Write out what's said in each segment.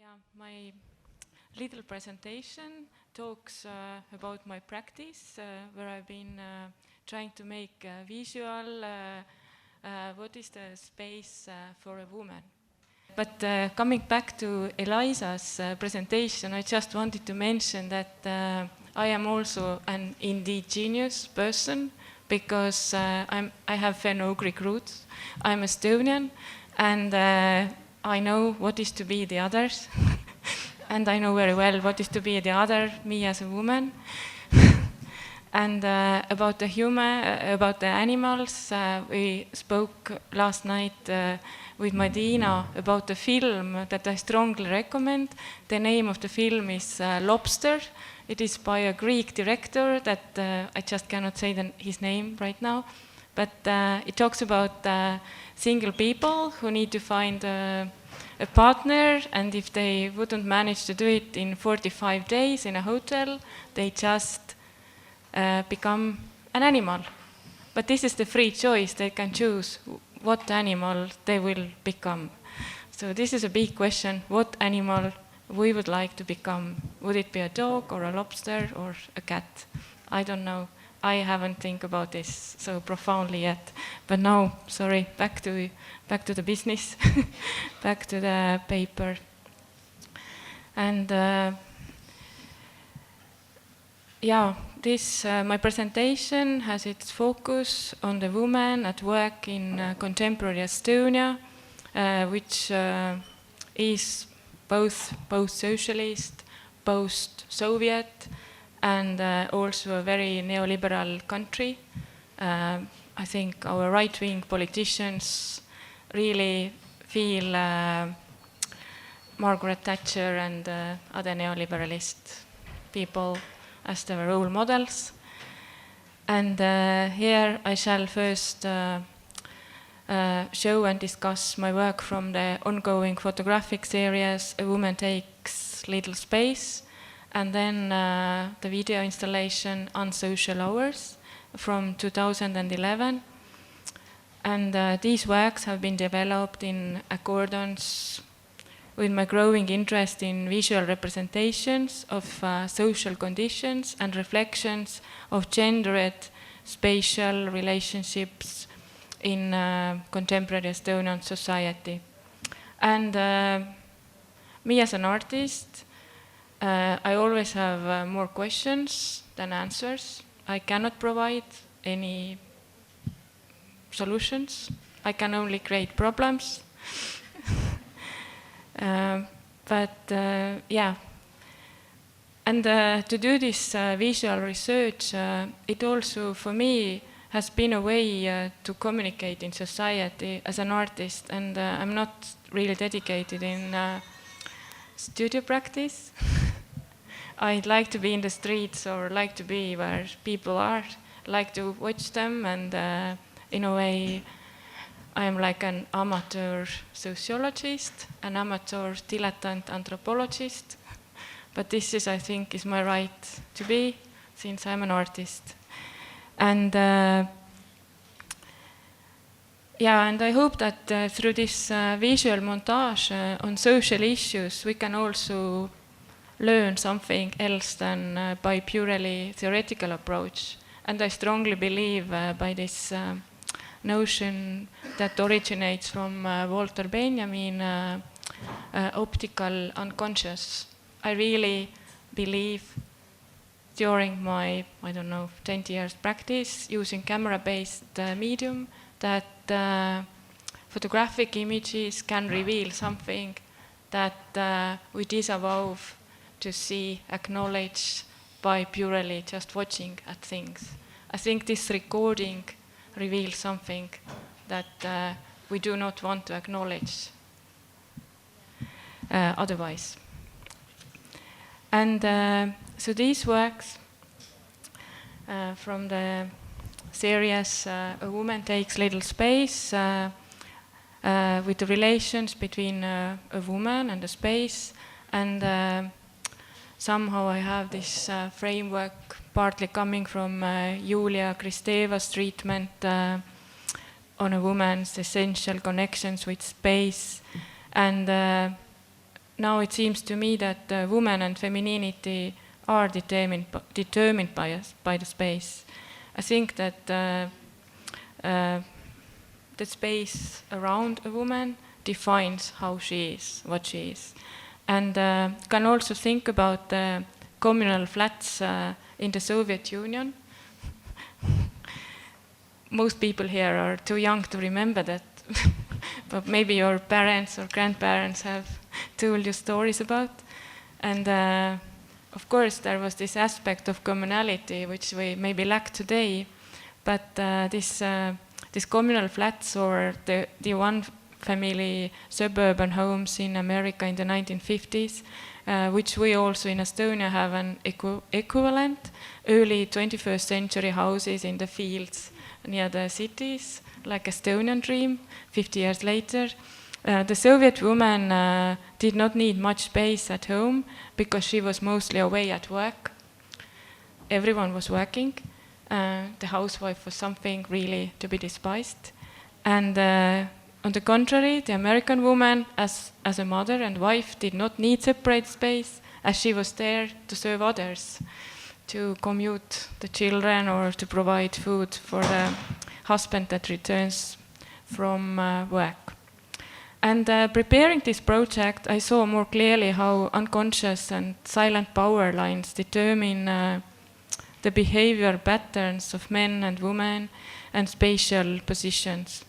Yeah, my little presentation talks about my practice, where I've been trying to make visual what is the space for a woman. But coming back to Eliza's presentation, I just wanted to mention that I am also an indigenous person because I have Fenno-Ugric roots. I'm Estonian, and I know what is to be the others. And I know very well what is to be the other, me as a woman. And about the animals, we spoke last night with my Liina about the film that I strongly recommend. The name of the film is Lobster. It is by a Greek director that I just cannot say his name right now. But it talks about single people who need to find a partner, and if they wouldn't manage to do it in 45 days in a hotel, they just become an animal. But this is the free choice. They can choose what animal they will become. So this is a big question. What animal we would like to become? Would it be a dog or a lobster or a cat? I don't know. I haven't think about this so profoundly yet. But now, sorry, back to the business, back to the paper. And this my presentation has its focus on the woman at work in contemporary Estonia, which is both post-socialist, post-Soviet, and also a very neoliberal country. I think our right-wing politicians really feel Margaret Thatcher and other neoliberalist people as their role models. And here I shall first show and discuss my work from the ongoing photographic series A Woman Takes Little Space, and then the video installation Unsocial Hours from 2011. And these works have been developed in accordance with my growing interest in visual representations of social conditions and reflections of gendered spatial relationships in contemporary Estonian society. And me as an artist, I always have more questions than answers. I cannot provide any solutions. I can only create problems. And to do this visual research, it also, for me, has been a way to communicate in society as an artist, and I'm not really dedicated in studio practice. I'd like to be in the streets or like to be where people are, like to watch them, and in a way I am like an amateur sociologist, an amateur dilettante anthropologist, but this is, I think, is my right to be, since I'm an artist. And and I hope that through this visual montage on social issues, we can also learn something else than by purely theoretical approach. And I strongly believe by this notion that originates from Walter Benjamin, optical unconscious. I really believe during my, 20 years practice using camera-based medium that photographic images can reveal something that we disavow to see, acknowledge by purely just watching at things. I think this recording reveals something that we do not want to acknowledge otherwise. And so these works from the series A Woman Takes Little Space, with the relations between a woman and a space, and somehow I have this framework partly coming from Julia Kristeva's treatment on a woman's essential connections with space, and now it seems to me that woman and femininity are determined by the space. I think that the space around a woman defines how she is, what she is. And can also think about the communal flats in the Soviet Union. Most people here are too young to remember that, but maybe your parents or grandparents have told you stories about. And of course, there was this aspect of communality, which we maybe lack today, but this communal flats or the one-family suburban homes in America in the 1950s, which we also in Estonia have an equivalent, early 21st century houses in the fields near the cities, like Estonian dream, 50 years later. The Soviet woman did not need much space at home because she was mostly away at work. Everyone was working. The housewife was something really to be despised. And on the contrary, the American woman, as a mother and wife, did not need separate space, as she was there to serve others, to commute the children or to provide food for the husband that returns from work. And preparing this project, I saw more clearly how unconscious and silent power lines determine the behavior patterns of men and women and spatial positions.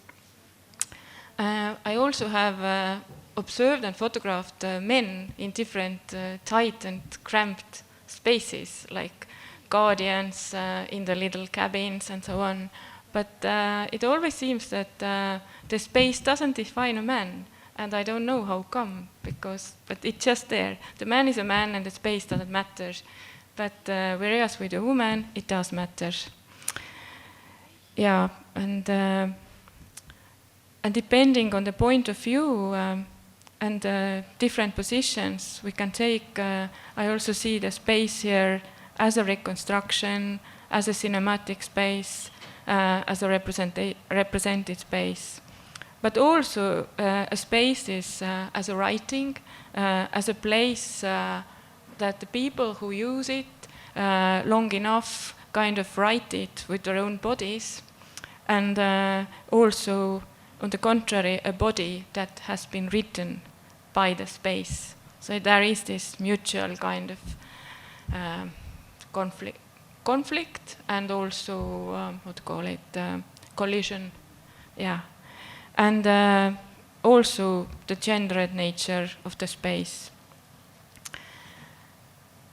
I also have observed and photographed men in different tight and cramped spaces, like guardians in the little cabins and so on. But it always seems that the space doesn't define a man, and I don't know how come, but it's just there. The man is a man and the space doesn't matter. But whereas with a woman, it does matter. Yeah, and depending on the point of view and different positions we can take, I also see the space here as a reconstruction, as a cinematic space, as a represented space. But also a space is as a writing, as a place that the people who use it long enough kind of write it with their own bodies, and also, on the contrary, a body that has been written by the space. So there is this mutual kind of conflict and also, collision, yeah. And also the gendered nature of the space.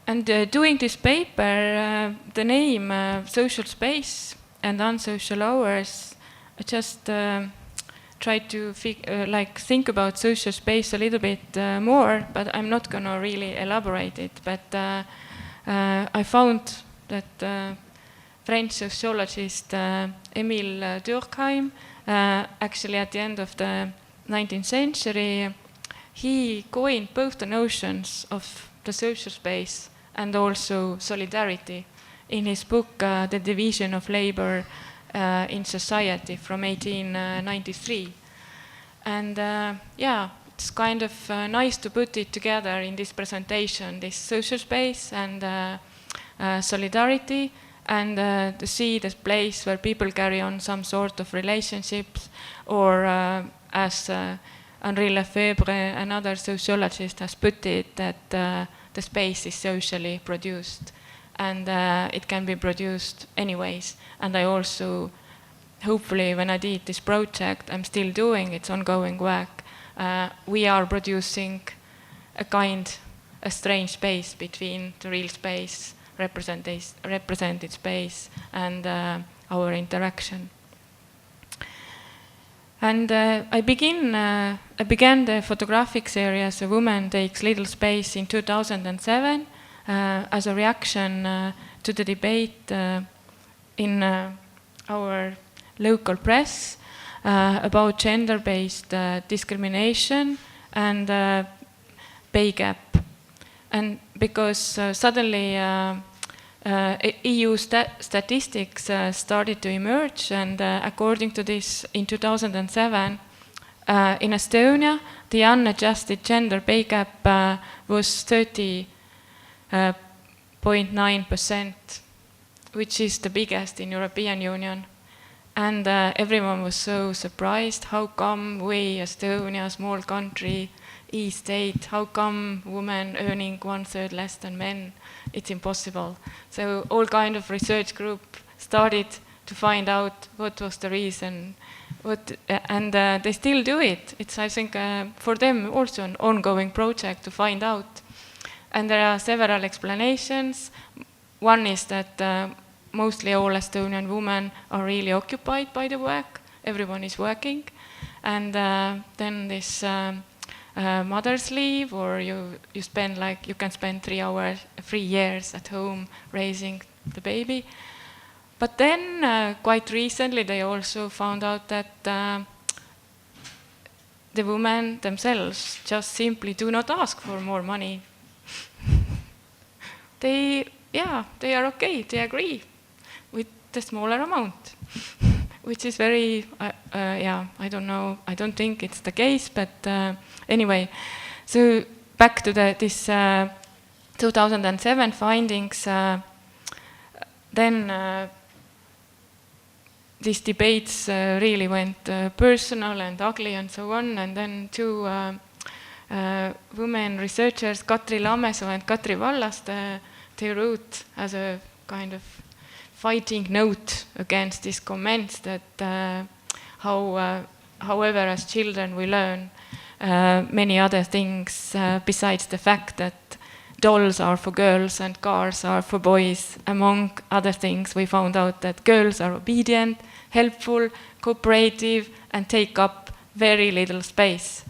And doing this paper, the name Social Space and Unsocial Hours, I just tried to think about social space a little bit more, but I'm not going to really elaborate it. But I found that French sociologist Émile Durkheim, actually at the end of the 19th century, he coined both the notions of the social space and also solidarity in his book, The Division of Labor in Society from 1893. And yeah, it's kind of nice to put it together in this presentation, this social space and solidarity, and to see this place where people carry on some sort of relationships, or as Henri Lefebvre, another sociologist, has put it, that the space is socially produced, and it can be produced anyways. And I also, hopefully, when I did this project, I'm still doing its ongoing work, we are producing a strange space between the real space, represented space, and our interaction. And I began the photographic series A Woman Takes Little Space in 2007 as a reaction to the debate in our local press about gender-based discrimination and pay gap. And because suddenly EU statistics started to emerge, and according to this, in 2007, in Estonia, the unadjusted gender pay gap was 30.9%, which is the biggest in European Union. And everyone was so surprised. How come we, Estonia, small country, e-state, how come women earning 1/3 less than men? It's impossible. So all kind of research group started to find out what was the reason. And they still do it. It's, I think, for them also an ongoing project to find out. And there are several explanations. One is that mostly all Estonian women are really occupied by the work. Everyone is working. And then this mother's leave, or you can spend 3 years at home raising the baby. But then quite recently they also found out that the women themselves just simply do not ask for more money. They are okay, they agree with the smaller amount, which is very, I don't know, I don't think it's the case, but anyway. So back to this 2007 findings, then these debates really went personal and ugly and so on, and then 2 women researchers, Katri Lamesoo and Katri Vallaste, they wrote as a kind of fighting note against these comments that however as children we learn many other things besides the fact that dolls are for girls and cars are for boys. Among other things, we found out that girls are obedient, helpful, cooperative, and take up very little space.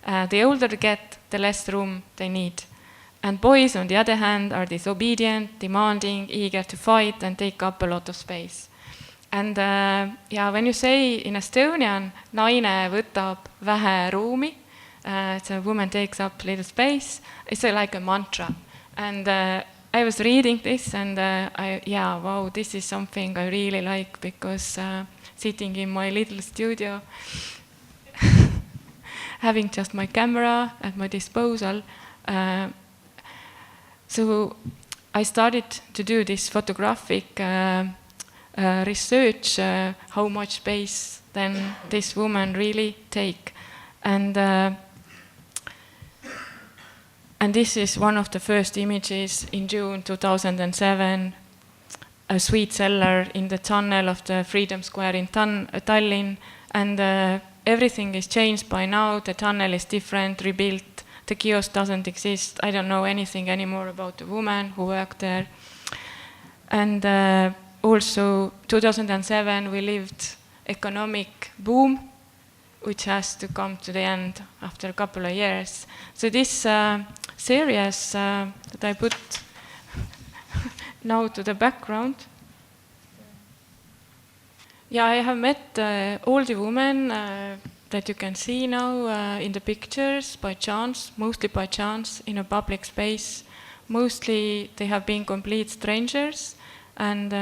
The older they get, the less room they need. And boys, on the other hand, are disobedient, demanding, eager to fight, and take up a lot of space. And when you say in Estonian, naine võtab vähe ruumi, so a woman takes up little space, it's like a mantra. And I was reading this, and wow, this is something I really like, because sitting in my little studio, having just my camera at my disposal, so I started to do this photographic research, how much space then this woman really take. And this is one of the first images in June 2007, a sweet seller in the tunnel of the Freedom Square in Tallinn, and everything is changed by now. The tunnel is different, rebuilt, the kiosk doesn't exist. I don't know anything anymore about the woman who worked there. And also 2007 we lived economic boom, which has to come to the end after a couple of years. So this series that I put now to the background. Yeah, I have met all the women that you can see now in the pictures by chance, mostly by chance, in a public space. Mostly they have been complete strangers, and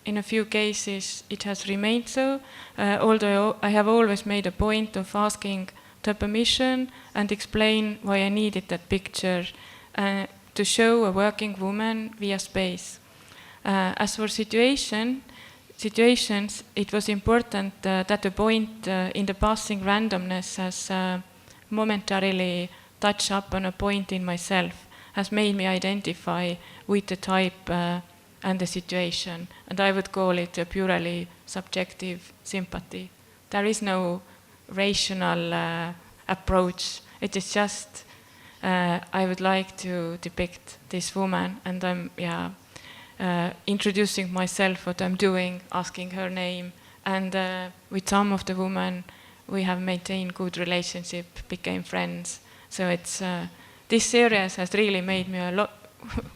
in a few cases it has remained so, although I have always made a point of asking the permission and explain why I needed that picture to show a working woman via space. As for situations, it was important that the point in the passing randomness has momentarily touched up on a point in myself, has made me identify with the type and the situation, and I would call it a purely subjective sympathy. There is no rational approach. It is just I would like to depict this woman, and I'm introducing myself, what I'm doing, asking her name, and with some of the women we have maintained good relationship, became friends. So it's this series has really made me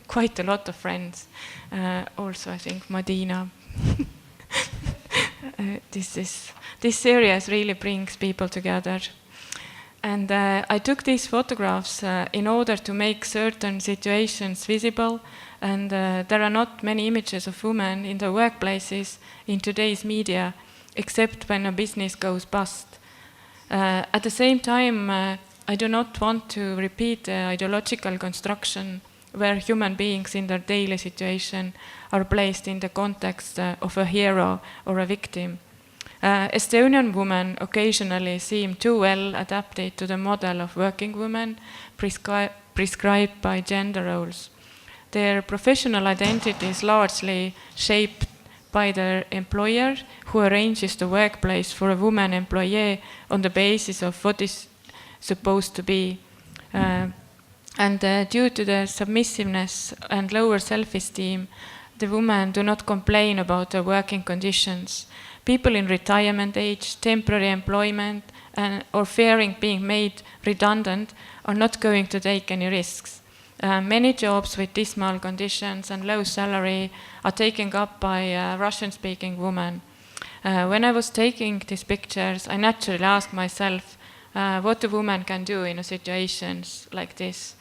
quite a lot of friends. Also, I think Madina. This series really brings people together. And I took these photographs in order to make certain situations visible. And there are not many images of women in the workplaces in today's media, except when a business goes bust. At the same time, I do not want to repeat the ideological construction where human beings in their daily situation are placed in the context of a hero or a victim. Estonian women occasionally seem too well adapted to the model of working women prescribed by gender roles. Their professional identity is largely shaped by their employer, who arranges the workplace for a woman employee on the basis of what is supposed to be. Due to their submissiveness and lower self-esteem, the women do not complain about their working conditions. People in retirement age, temporary employment, or fearing being made redundant are not going to take any risks. Many jobs with dismal conditions and low salary are taken up by Russian-speaking women. When I was taking these pictures, I naturally asked myself what a woman can do in situations like this.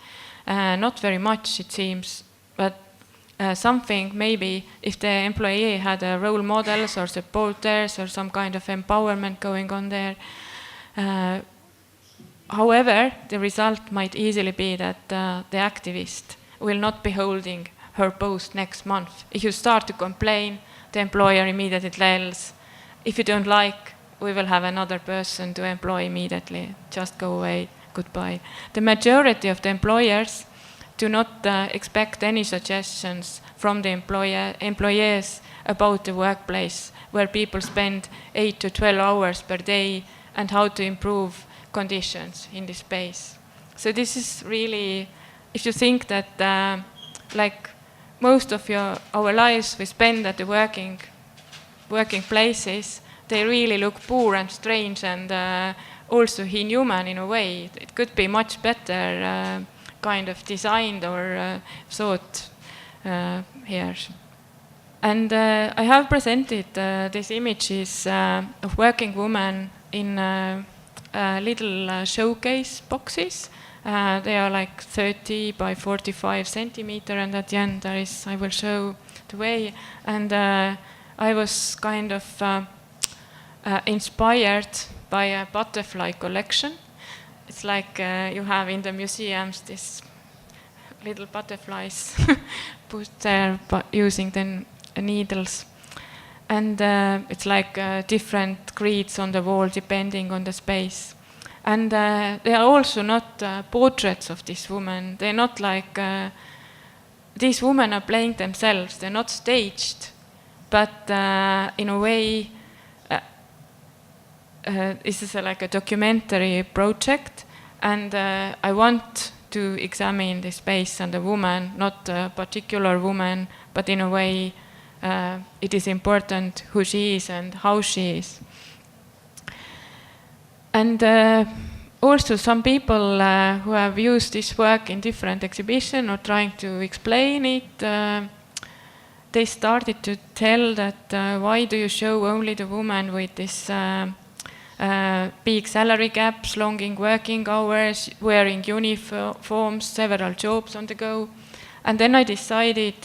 Not very much, it seems, but something maybe if the employee had role models or supporters or some kind of empowerment going on there. However, the result might easily be that the activist will not be holding her post next month. If you start to complain, the employer immediately tells, if you don't like, we will have another person to employ immediately. Just go away, goodbye. The majority of the employers do not expect any suggestions from the employees about the workplace, where people spend 8 to 12 hours per day, and how to improve conditions in this space. So this is really, if you think that like most of our lives we spend at the working places, they really look poor and strange and also inhuman in a way. It could be much better kind of designed or thought here. And I have presented these images of working women in little showcase boxes. They are like 30 by 45 centimeter, and at the end there is, I will show the way. And I was kind of inspired by a butterfly collection. It's like you have in the museums these little butterflies put there using the needles. And it's like different creeds on the wall depending on the space. And they are also not portraits of this woman. They're not like, these women are playing themselves. They're not staged. But in a way, this is like a documentary project. And I want to examine the space and the woman, not a particular woman, but in a way, it is important who she is and how she is. And also some people who have used this work in different exhibitions or trying to explain it, they started to tell that why do you show only the woman with this big salary gaps, long working hours, wearing uniforms, several jobs on the go. And then I decided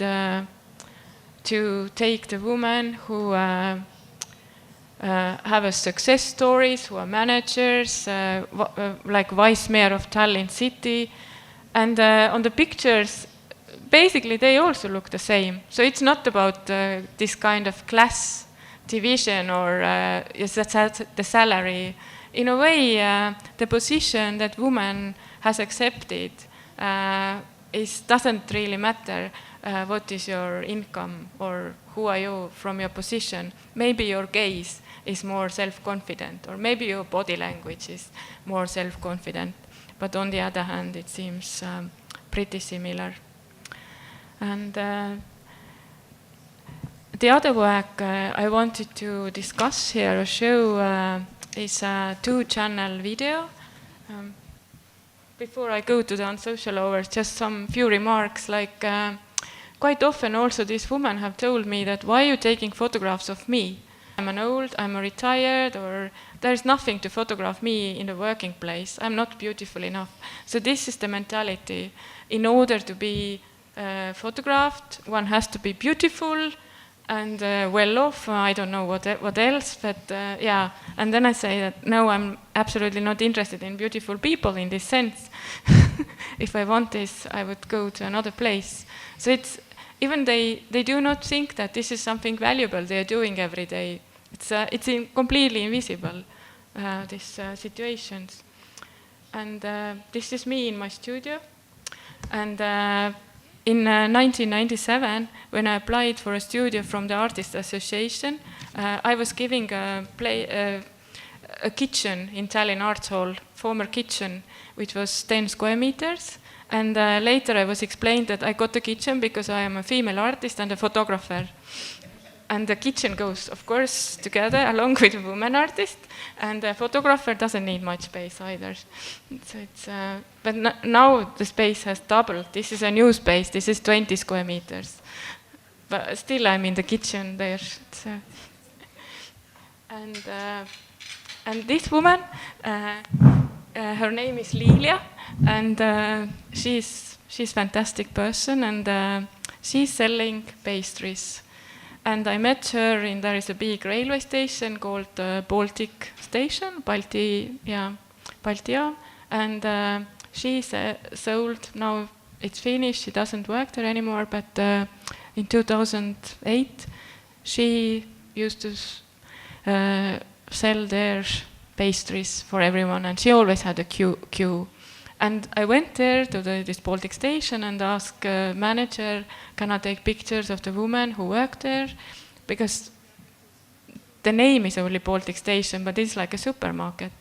to take the women who have a success stories, who are managers, like Vice Mayor of Tallinn City. And on the pictures, basically they also look the same. So it's not about this kind of class division or the salary. In a way, the position that woman has accepted doesn't really matter. What is your income or who are you from your position? Maybe your gaze is more self-confident, or maybe your body language is more self-confident. But on the other hand, it seems pretty similar. And the other work I wanted to discuss here or show is a 2-channel video. Before I go to the Unsocial hours, just some few remarks. Like quite often also these women have told me that why are you taking photographs of me? I'm a retired, or there's nothing to photograph me in the working place. I'm not beautiful enough. So this is the mentality. In order to be photographed, one has to be beautiful and well off. I don't know what else, but yeah. And then I say that no, I'm absolutely not interested in beautiful people in this sense. If I want this, I would go to another place. So it's even they do not think that this is something valuable they are doing every day. It's completely invisible, these situations. And this is me in my studio. And in 1997, when I applied for a studio from the Artists Association, I was giving a kitchen in Tallinn Arts Hall, former kitchen, which was 10 square meters. And later I was explained that I got the kitchen because I am a female artist and a photographer. And the kitchen goes, of course, together along with a woman artist. And the photographer doesn't need much space either. So but now the space has doubled. This is a new space. This is 20 square meters. But still I'm in the kitchen there. And this woman, her name is Liina, and she's a fantastic person, and she's selling pastries. And I met her there is a big railway station called Baltic Station, Baltia, and she sold, now it's finished, she doesn't work there anymore, but in 2008 she used to sell their pastries for everyone, and she always had a queue. And I went there to this Baltic Station and asked manager, can I take pictures of the woman who worked there? Because the name is only Baltic Station, but it's like a supermarket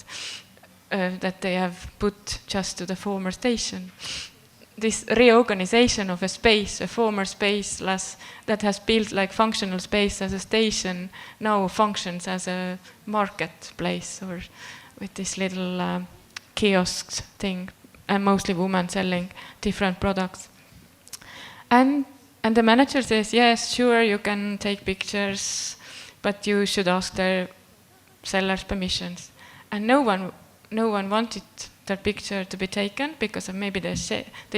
that they have put just to the former station. This reorganization of a space, a former space that has built like functional space as a station, now functions as a marketplace or with this little kiosks thing. And mostly women selling different products. And the manager says, yes, sure, you can take pictures, but you should ask their sellers' permissions. And no one wanted their picture to be taken because maybe they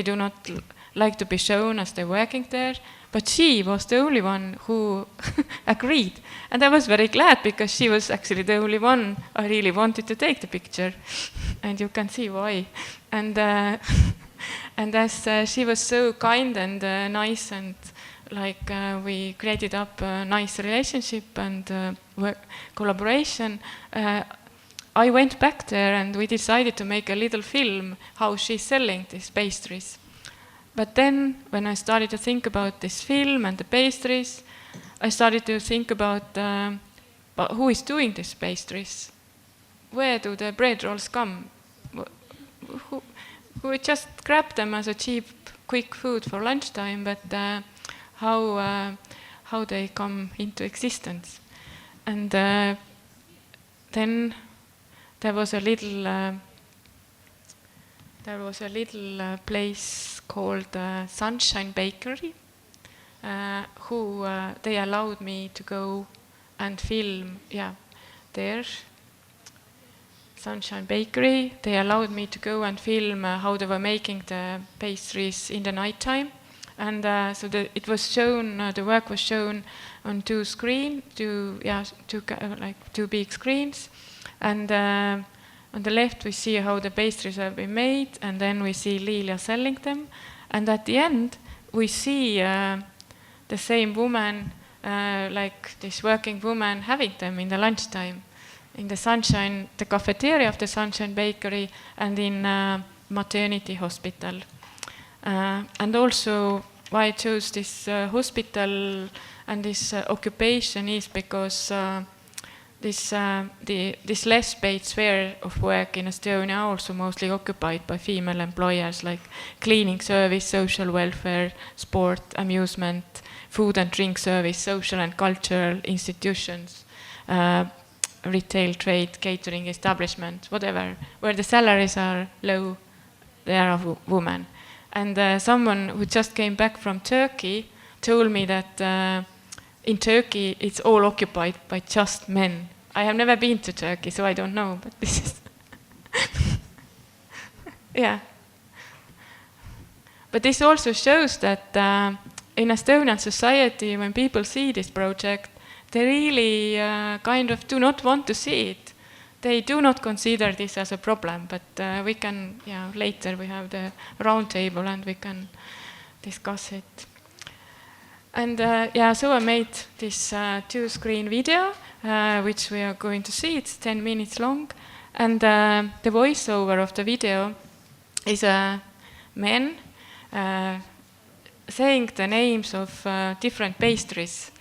do not like to be shown as they're working there. But she was the only one who agreed. And I was very glad because she was actually the only one I really wanted to take the picture. And you can see why. And as she was so kind and nice, and like we created up a nice relationship and collaboration, I went back there and we decided to make a little film how she's selling these pastries. But then, when I started to think about this film and the pastries, I started to think about who is doing these pastries. Where do the bread rolls come? Who just grab them as a cheap, quick food for lunchtime, but how they come into existence. And then there was a little place called Sunshine Bakery, who they allowed me to go and film, there. Sunshine Bakery, they allowed me to go and film how they were making the pastries in the nighttime. And so it was shown, the work was shown on two big screens. And on the left, we see how the pastries have been made, and then we see Liina selling them. And at the end, we see the same woman, like this working woman, having them in the lunchtime, in the Sunshine, the cafeteria of the Sunshine Bakery, and in maternity hospital. And also, why I chose this hospital and this occupation is because this less paid sphere of work in Estonia are also mostly occupied by female employers, like cleaning service, social welfare, sport, amusement, food and drink service, social and cultural institutions, retail trade, catering establishment, whatever. Where the salaries are low, there are women. And someone who just came back from Turkey told me that in Turkey, it's all occupied by just men. I have never been to Turkey, so I don't know, but this is... yeah. But this also shows that in Estonian society, when people see this project, they really kind of do not want to see it. They do not consider this as a problem, but we can, later we have the round table and we can discuss it. And so I made this 2-screen video, which we are going to see. It's 10 minutes long. And the voiceover of the video is a man saying the names of different pastries.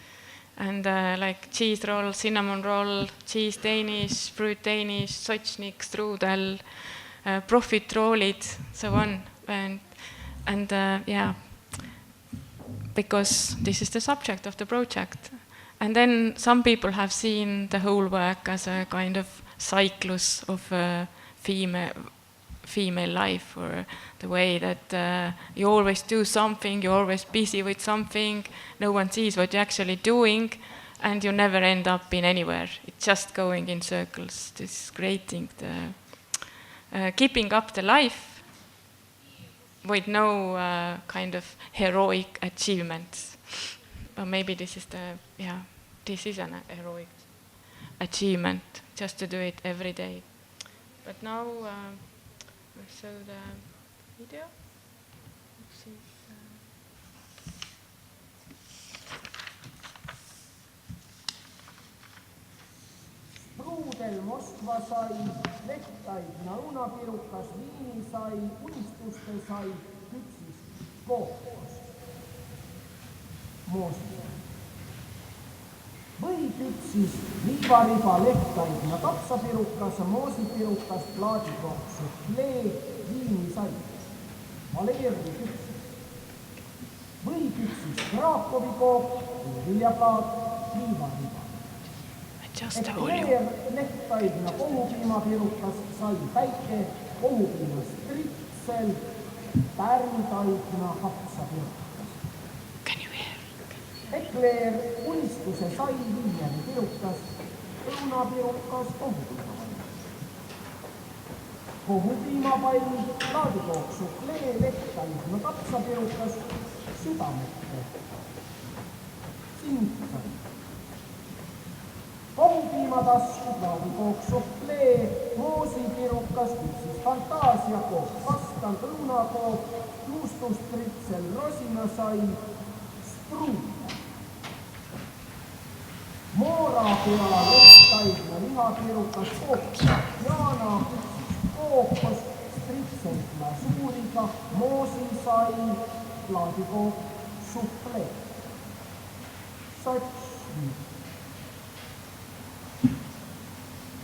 And like cheese roll, cinnamon roll, cheese Danish, fruit Danish, sochnik, strudel, profiterolid, so on. And because this is the subject of the project. And then some people have seen the whole work as a kind of cyclus of female life, or the way that you always do something, you're always busy with something, no one sees what you're actually doing, and you never end up in anywhere. It's just going in circles. This is creating the keeping up the life with no kind of heroic achievements. Or maybe this is this is an heroic achievement, just to do it every day. But now I'll show the video. Udel Moskva sai, lehtaidna unapirukas, viini sai, unistuste sai, küpsis kookos. Moosia. Või küpsis liivariba, lehtaidna kapsapirukas, moosipirukas, plaadikoksu, lee, viini sai. Valeervi küpsis. Või küpsis Krakowi kook, viljaplaat, liivariba. Ekleer lehtaidna kohupiimapirukas sai päike, kohupiimas tritsel, pärntaidna kapsapirukas. Ekleer unistuse sai viieripirukas, õunapirukas kohupiimapall. Kohupiimapall, laadikooksu, klee, lehtaidna kapsapirukas, südamette, Symposium. Kohupiimatasku, laadikooksu, klee, moosipirukas, küpsis fantaasiakook, kastan, õunakook, juustustritsel, rosinasai, spruuta. Moorapea, lehtaidna, lihapirukas, kooksa, jaana, küpsis kookos, stritsel glasuuriga, moosisai, laadikook, suflee. Sotsiaalne.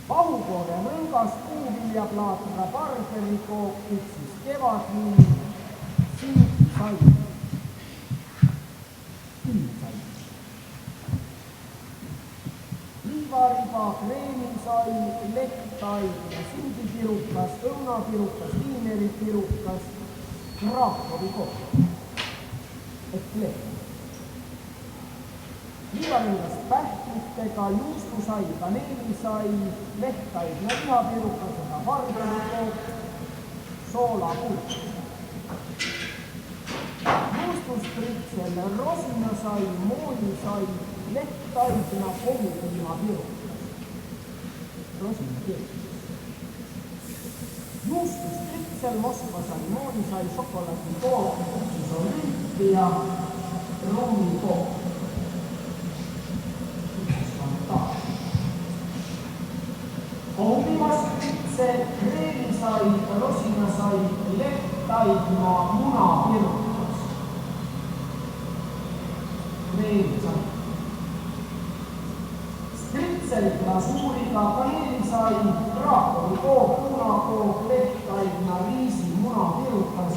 Vahukoore mõngas, puuviljaplaat, rabarberikook, küpsis kevadviin, Siib sai, sai. Liivariba, kreemisai, lehtaidna, sindipirukas, õunapirukas, viineripirukas, Krakowi kook, ekleer. Liivarõngast pähklitega, juustusai, kaneelisai, lehtaidna, lihapirukas, rabarberikook, soolapuut. Juustustritsel, rosinasai, moonisai, lehtaidna, kohupiimapirukas, rosinapirukas. Juustustritsel, moskvasai, moonisai, šokolaadikook, siis olümpia, ruumikook. Kohupiimas tritsel, kreemisai, rosinasai, lehtaidna, munapirukas. Kreemisai. Stritsel glasuuriga, kaneelisai, Krakowi kook, munakook, lehtaidna, riisi, munapirukas,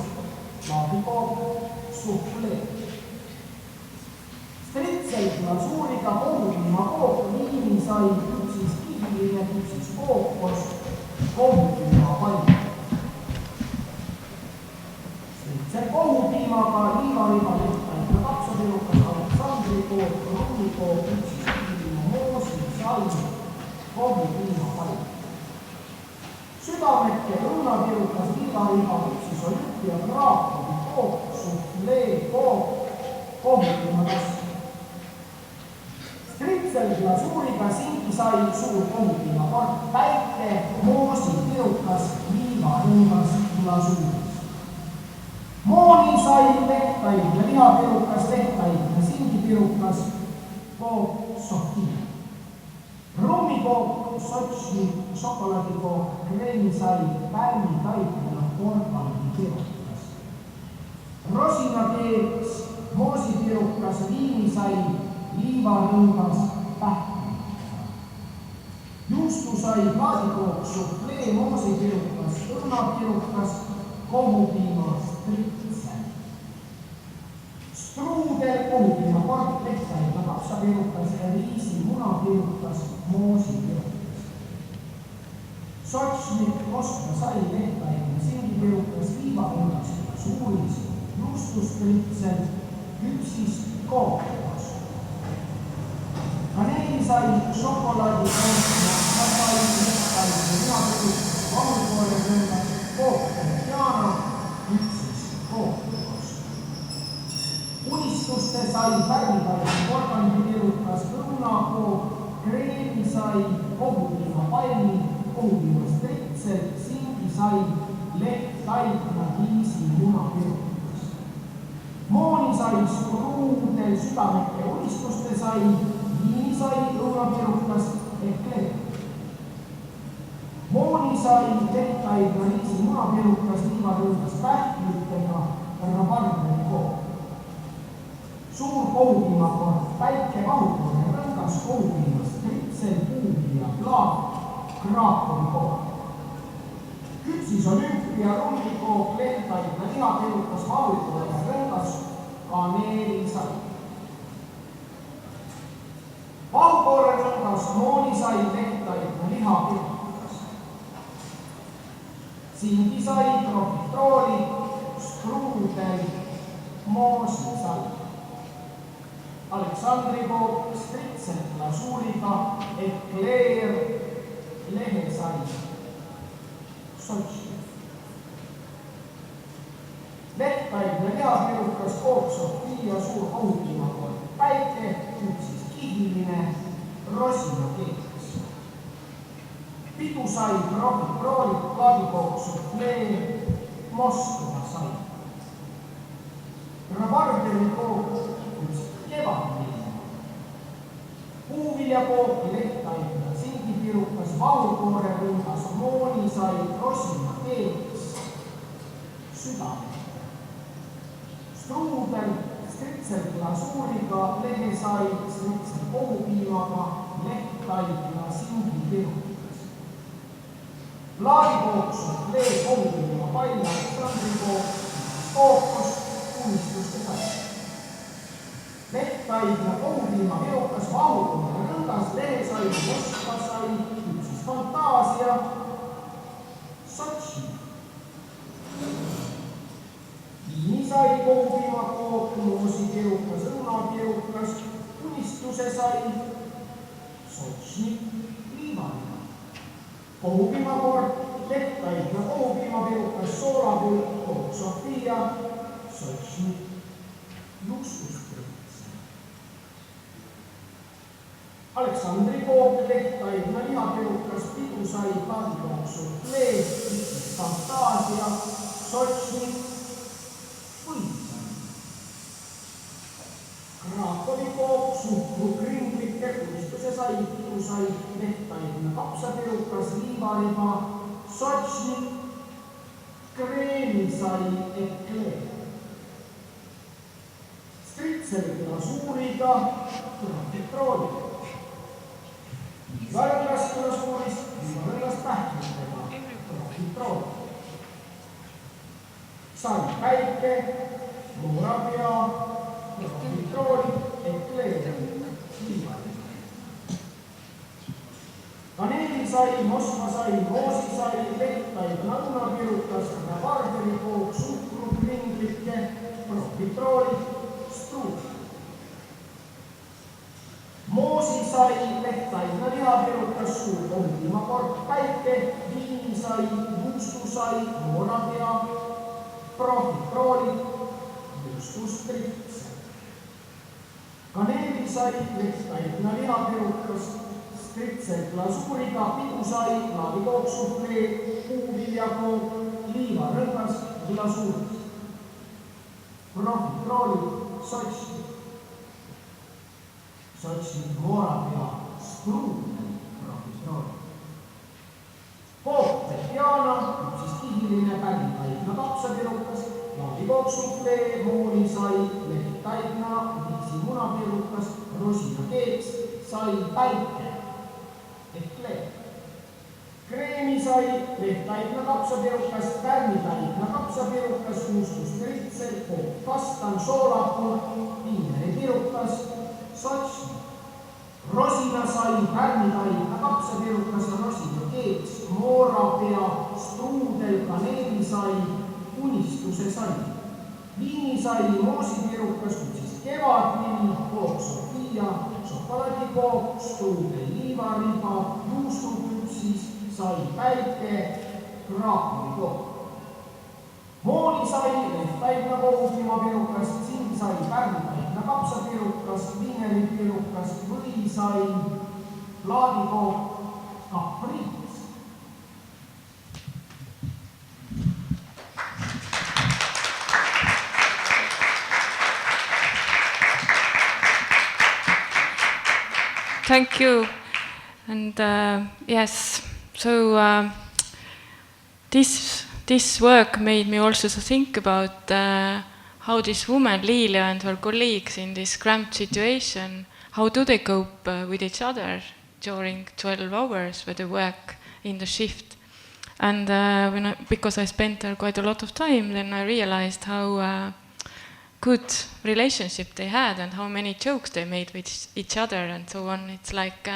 laadikook, suflee. Stritsel glasuuriga, kohupiimakook, viinisai, küpsis kihiline, küpsis kookos, kohupiimapall. Stritsel kohupiimaga, liivariba, lehtaidna, kapsapirukas, aleksandrikook, rummikook, küpsis kihiline, moosisai, kohupiimapall. Südamette, õunapirukas, liivariba, küpsis olümpia, Krakowi kook, suflee kook, kohupiimatassi. Stritselglasuuriga singi sai suur kohupiimakord, päike, moosipirukas, liivarõngas glasuuris. Mooni sai lehtaid ja lihapirukas, lehtaid ja singipirukas, kook Sofia. Rummikook, sotši, šokolaadikook, kreemi sai pärmitaipina porgandi-pirukas. Rosinakeeks, moosipirukas, liini sai liivarõngas pähkliga. Juustu sai plaadikook, suflee, moosipirukas, õrnapirukas, kohupiima stritsel. Struudel, kohupiima kord, lehtaid ja kapsapirukas ja riisi munapirukas, moosipirukas. Sotsnik, Moskva sai lehtaid ja singipirukas, liivarõngas ja suuris, juustustritsel, küpsis, kookos. Kaneeli sai šokolaadikook, Moskva sai lehtaid ja lihapirukas, vahukoorerõngas, kookos. Küpsis kookos. Unistuste sai pärmipäris porgandipirukas, õunakook, kreemi sai kohupiima palmi, kohupiima stritsel, singi sai lehtaidna viisi munapirukas. Mooni sai struudel, südamete unistuste sai, liini sai õunapirukas ehk leht. Mooni sai lehtaid ja riisi munapirukas, liivarõngas pähklitega, rabarberikook. Suur kohupiimakord, päike, vahukoor ja rõngas kohupiima, stritsel, puuvi ja plaat, kraapurikook. Küpsis olümpia, rullikook, lehtaid ja lihapirukas, vahukoor ja rõngas, kaneeli sai. Vahukoore rõngas, mooni sai lehtaid ja lihapirukas. Singi sai, profitrooli, struudel, moosi sai. Aleksandri kook, stritsel glasuuriga, ekleer, lehe sai. Sotši. Lehtaid ja lihapirukas, kook Sofia, suur kohupiimakord, päike, küpsis kihiline, rosinakeeks. Pidu sai profitroolik, plaadikook suflee, Moskva sai. Rabarberikook, kevadliina. Puuviljakook, lehtaid ja singipirukas, vahukoore rõngas, mooni sai, rosinakeeks, südame. Struudel, stritsel glasuuriga, lehe sai, stritsel kohupiimaga, lehtaid ja singipirukas. Plaadikook, suflee, kohupiima pall, Aleksandrikook, kookos, unistuste sai. Lehtaid ja kohupiima pirukas, vahukoor ja rõngas, lehe sai, Moskva sai, küpsis fantaasia, Sotši. Liini sai, kohupiimakook, moosipirukas, õunapirukas, unistuse sai, Sotšnik, liivarõnga. Kohupiimakord, lehtaid ja kohupiimapirukas, soolapulk, kook Sofia, Sotšnik, juustustritsel. Aleksandri kook, lehtaid ja lihapirukas, pidu sai, plaadikook suflee, küpsis fantaasia, Sotšnik, põldsai. Kraakovi kook, suhkrukringlike, kunistuse sai, pidu sai, lehtaid ja kapsapirukas, liivariba, Sotšnik, kreemi sai, ekleer. Stritsel glasuuriga, profitrooli. Liivarõngas glasuurist, liivarõngas pähklitega, profitrooli. Sai päike, moorapea, profitrooli, ekleer, liivarõnga. Kaneeli sai, Moskva sai, moosi sai, lehtaid, lõunapirukas, rabarberikook, suhkrukringlike, profitrooli, moosi sai, lehtaid ja lihapirukas, suur kohupiimakord, päike, liini sai, juustu sai, moonapea, profitrooli, juustustritsel. Kaneeli sai, lehtaina lihapirukas, stritselt lasuuriga, pidusai, laavikooksuhlee, puuviljakook, liivarõngas, lasuuris. Profiteroolid, sotsid moorapea, struudel, profiteroolid. Kookte Diana, siis kihiline päripaikna kapsapirukas, laavikooksuhlee, moolisai, lehtaina, munapirukas, rosina keeks, sai päike ehk leeb. Kreemisai, lehtaikna kapsapirukas, pärmitaikna kapsapirukas, kuustuskritsel, kastan, soolapur, piineripirukas, sotsni. Rosinasai, pärmitaikna kapsapirukas, rosina keeks, moorapea, struudel, kaneelisai, unistuse sai. Viinisai, moosipirukas, kevadvili, kook Sofia, šokolaadikook, struudel liivariba, juustupüpsis, sai päike, kraapulikook. Moolisai, lehtaikna kooguslimapirukas, sinsai, pärmitaikna kapsapirukas, viineripirukas, võisai, plaadikook, kapriits. Thank you. And yes, so this work made me also think about how this woman, Liina, and her colleagues in this cramped situation, how do they cope with each other during 12 hours when they work in the shift. And because I spent there quite a lot of time, then I realized how good relationship they had and how many jokes they made with each other and so on. It's like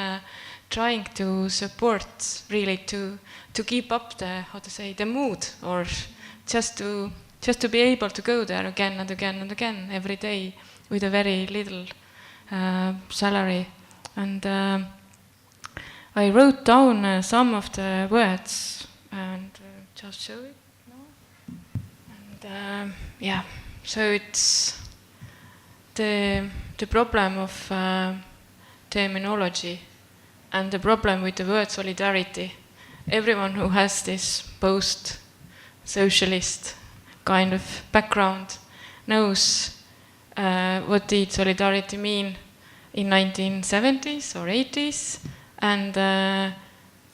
trying to support, really to keep up the mood, or just to be able to go there again and again and again every day with a very little salary. And I wrote down some of the words and just show it now. And yeah. So it's the problem of terminology and the problem with the word solidarity. Everyone who has this post-socialist kind of background knows what did solidarity mean in 1970s or 80s, and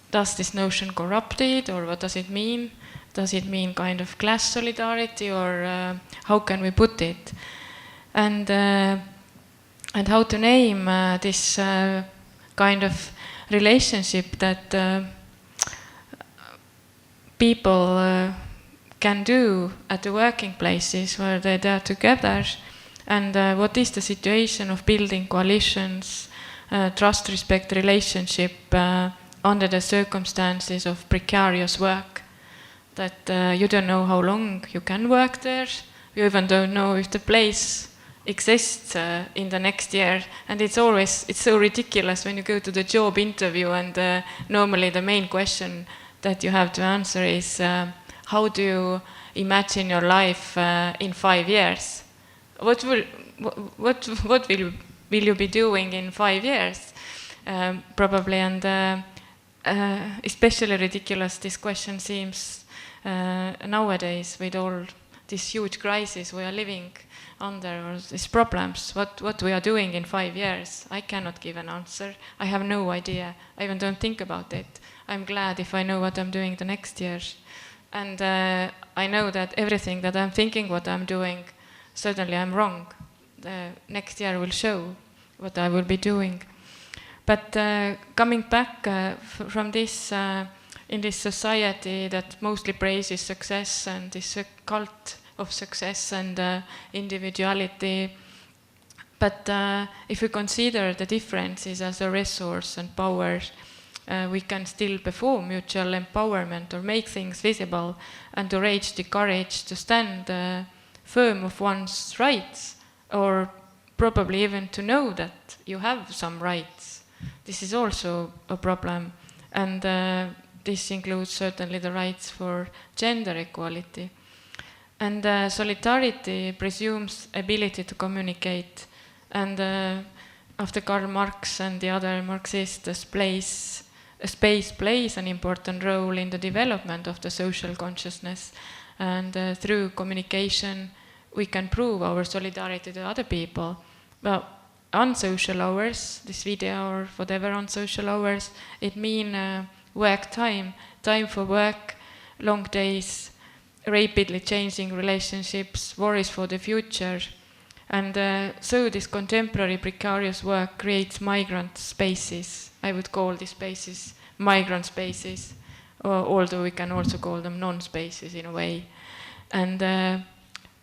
does this notion corrupted, or what does it mean? Does it mean kind of class solidarity, or how can we put it? And how to name this kind of relationship that people can do at the working places where they're there together, and what is the situation of building coalitions, trust, respect relationship under the circumstances of precarious work. That you don't know how long you can work there. You even don't know if the place exists in the next year. And it's so ridiculous when you go to the job interview, and normally the main question that you have to answer is how do you imagine your life in 5 years? What will you be doing in 5 years? Probably, and especially ridiculous this question seems nowadays with all this huge crisis we are living under, or these problems. What we are doing in 5 years? I cannot give an answer. I have no idea. I even don't think about it. I'm glad if I know what I'm doing the next year. And I know that everything that I'm thinking what I'm doing, certainly I'm wrong. The next year will show what I will be doing. But coming back from this, in this society that mostly praises success and this cult of success and individuality, but if we consider the differences as a resource and power, we can still perform mutual empowerment or make things visible, and to raise the courage to stand firm of one's rights, or probably even to know that you have some rights. This is also a problem, and this includes certainly the rights for gender equality. And solidarity presumes ability to communicate And after Karl Marx and the other Marxists, space plays an important role in the development of the social consciousness. And through communication, we can prove our solidarity to other people. Well, unsocial hours, this video or whatever unsocial hours, it means work time for work, long days, rapidly changing relationships, worries for the future. And so this contemporary precarious work creates migrant spaces. I would call these spaces migrant spaces, although we can also call them non-spaces in a way. And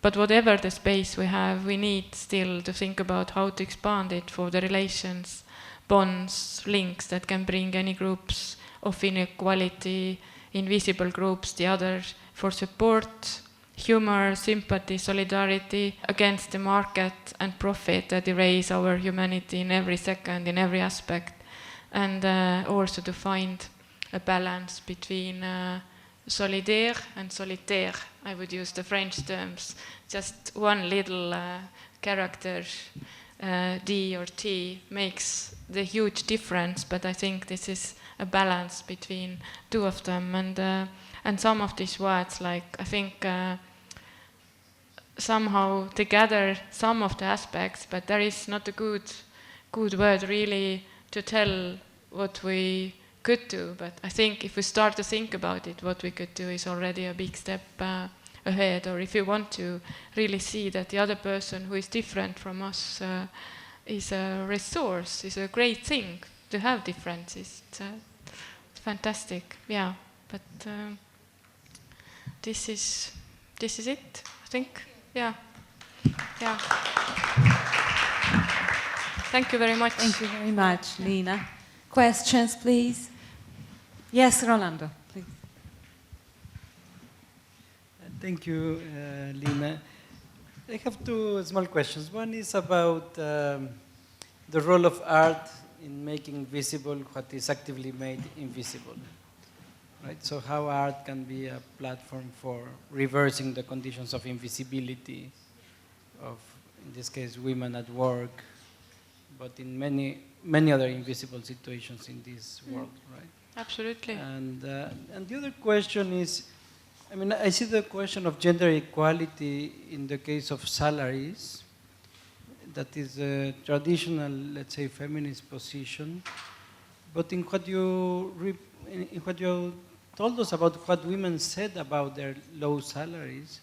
but whatever the space we have, we need still to think about how to expand it for the relations, bonds, links that can bring any groups of inequality, invisible groups, the others, for support, humor, sympathy, solidarity against the market and profit that erase our humanity in every second, in every aspect. And also to find a balance between solidaire and solitaire. I would use the French terms. Just one little character, D or T, makes the huge difference, but I think this is a balance between two of them. And some of these words, like, I think somehow together some of the aspects, but there is not a good word really to tell what we could do. But I think if we start to think about it, what we could do is already a big step ahead. Or if you want to really see that the other person who is different from us is a resource, is a great thing to have differences. It's fantastic, yeah. But this is it, I think. Yeah. Thank you very much. Thank you very much, Liina. Questions, please? Yes, Rolando, please. Thank you, Liina. I have two small questions. One is about the role of art in making visible what is actively made invisible. Right? So how art can be a platform for reversing the conditions of invisibility of, in this case, women at work, but in many other invisible situations in this world, right? Absolutely. And the other question is, I mean, I see the question of gender equality in the case of salaries. That is a traditional, let's say, feminist position. But in what you told us about what women said about their low salaries,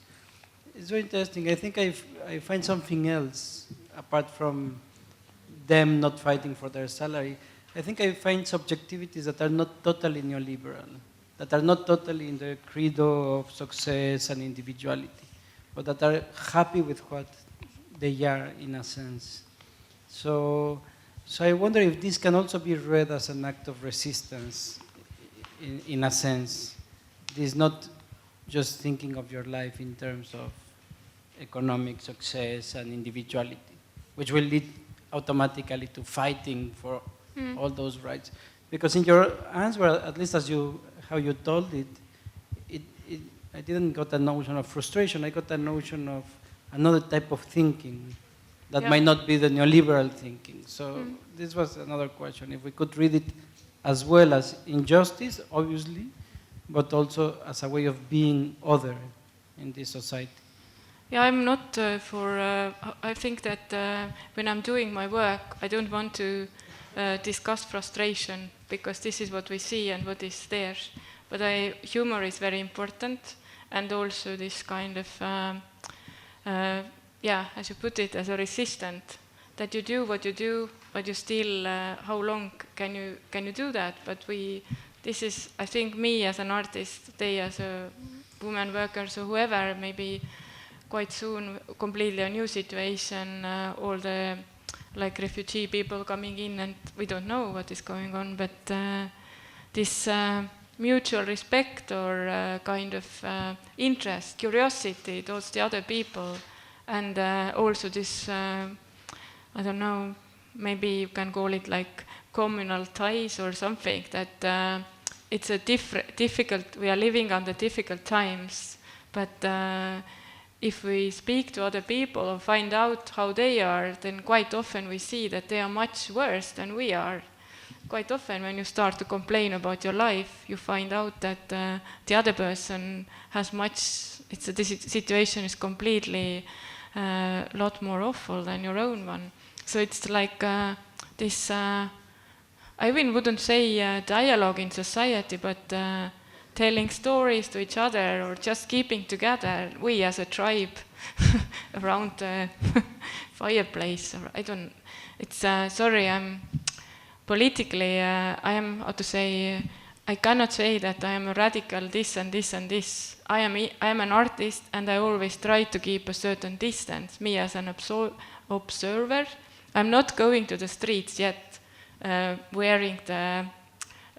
it's very interesting. I think I find something else apart from them not fighting for their salary. I think I find subjectivities that are not totally neoliberal, that are not totally in the credo of success and individuality, but that are happy with what they are in a sense. So I wonder if this can also be read as an act of resistance in a sense. This is not just thinking of your life in terms of economic success and individuality, which will lead automatically to fighting for all those rights. Because in your answer, at least how you told it, I didn't got a notion of frustration. I got a notion of another type of thinking that might not be the neoliberal thinking. So this was another question. If we could read it as well as injustice, obviously, but also as a way of being other in this society. Yeah, I'm not I think that when I'm doing my work, I don't want to discuss frustration, because this is what we see and what is there. But humor is very important, and also this kind of, as you put it, as a resistant, that you do what you do, but you still, how long can you do that? But this is, I think, me as an artist, they as a woman worker, so whoever, maybe quite soon, completely a new situation, all the like refugee people coming in, and we don't know what is going on, but this mutual respect or kind of interest, curiosity towards the other people, and also this, I don't know, maybe you can call it like communal ties or something, that it's a difficult, we are living under difficult times, but if we speak to other people or find out how they are, then quite often we see that they are much worse than we are. Quite often when you start to complain about your life, you find out that the other person has the situation is completely lot more awful than your own one. So it's like this, I even wouldn't say dialogue in society, but telling stories to each other or just keeping together, we as a tribe around the fireplace. Sorry, I'm politically, I am, how to say, I cannot say that I am a radical this and this and this. I am an artist and I always try to keep a certain distance. Me as an observer, I'm not going to the streets yet, wearing the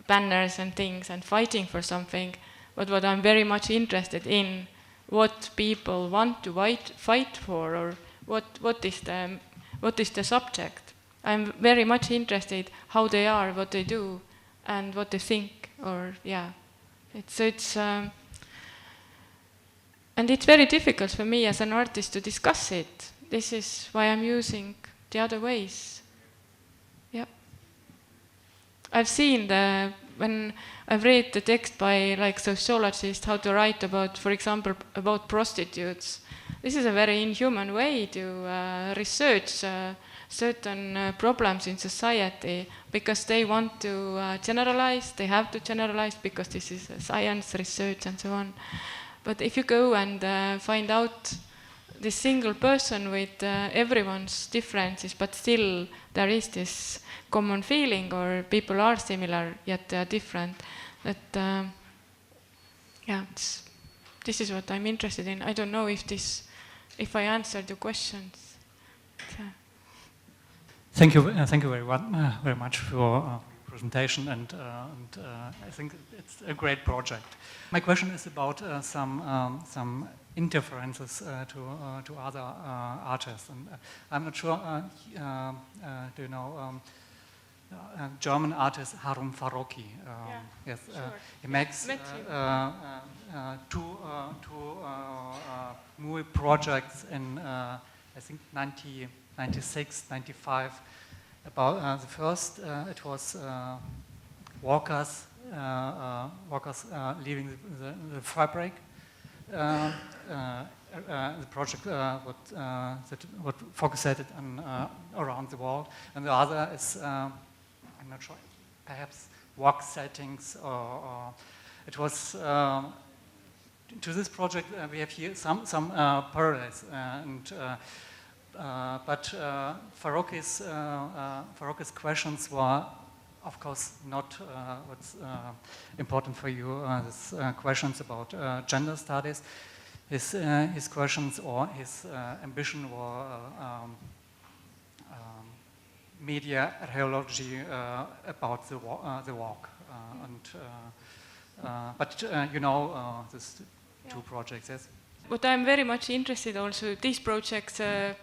banners and things and fighting for something, but what I'm very much interested in, what people want to fight for, or what is the subject. I'm very much interested how they are, what they do, and what they think, or yeah. And it's very difficult for me as an artist to discuss it. This is why I'm using the other ways. I've seen when I've read the text by like sociologists how to write about, for example, about prostitutes. This is a very inhuman way to research certain problems in society because they want to generalize. They have to generalize because this is science, research, and so on. But if you go and find out this single person with everyone's differences, but still there is this common feeling, or people are similar yet they are different. That this is what I'm interested in. I don't know if I answered your questions. Thank you very much for your presentation, and I think it's a great project. My question is about some interferences to other artists, and I'm not sure. Do you know German artist Harun Farocki? Yes, sure. He makes two movie projects in I think 1996, 95. About the first, it was workers leaving the fabric. The project what focused on around the world, and the other is I'm not sure, perhaps work settings, or it was to this project we have here some parallels, but Farocki's questions were, of course, not what's important for you. These questions about gender studies. His questions or his ambition were media archaeology about the walk, but you know these two projects, yes. What I'm very much interested also, these projects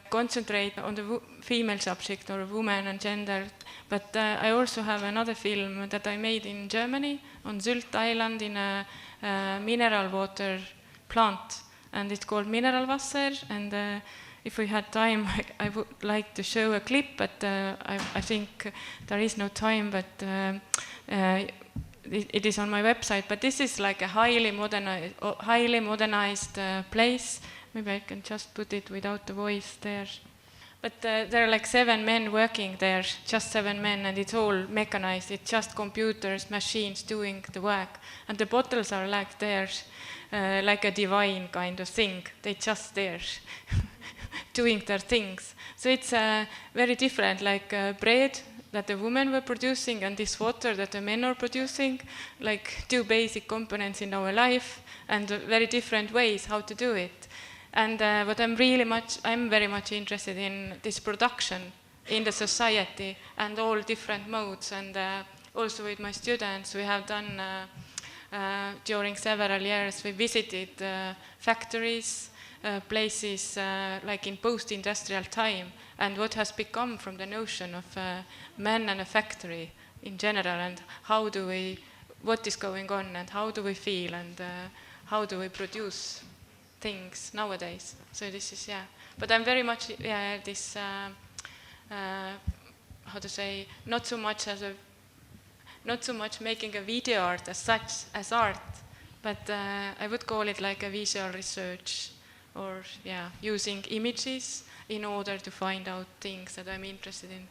concentrate on the female subject or woman and gender, but I also have another film that I made in Germany on Sylt Island in a mineral water plant, and it's called Mineralwasser, and if we had time I would like to show a clip, but I think there is no time, but it is on my website, but this is like a highly modernized place. Maybe I can just put it without the voice there. But there are like 7 men working there, just 7 men, and it's all mechanized. It's just computers, machines doing the work. And the bottles are like there, like a divine kind of thing. They're just there, doing their things. So it's very different, like bread that the women were producing and this water that the men are producing, like 2 basic components in our life and very different ways how to do it. And what I'm very much interested in this production in the society and all different modes. And also with my students, we have done during several years, we visited factories, places like in post-industrial time, and what has become from the notion of men and a factory in general, and what is going on, and how do we feel, and how do we produce things nowadays. So this is, but I'm very much this how to say, not so much making a video art as such as art, but I would call it like a visual research, or using images in order to find out things that I'm interested in.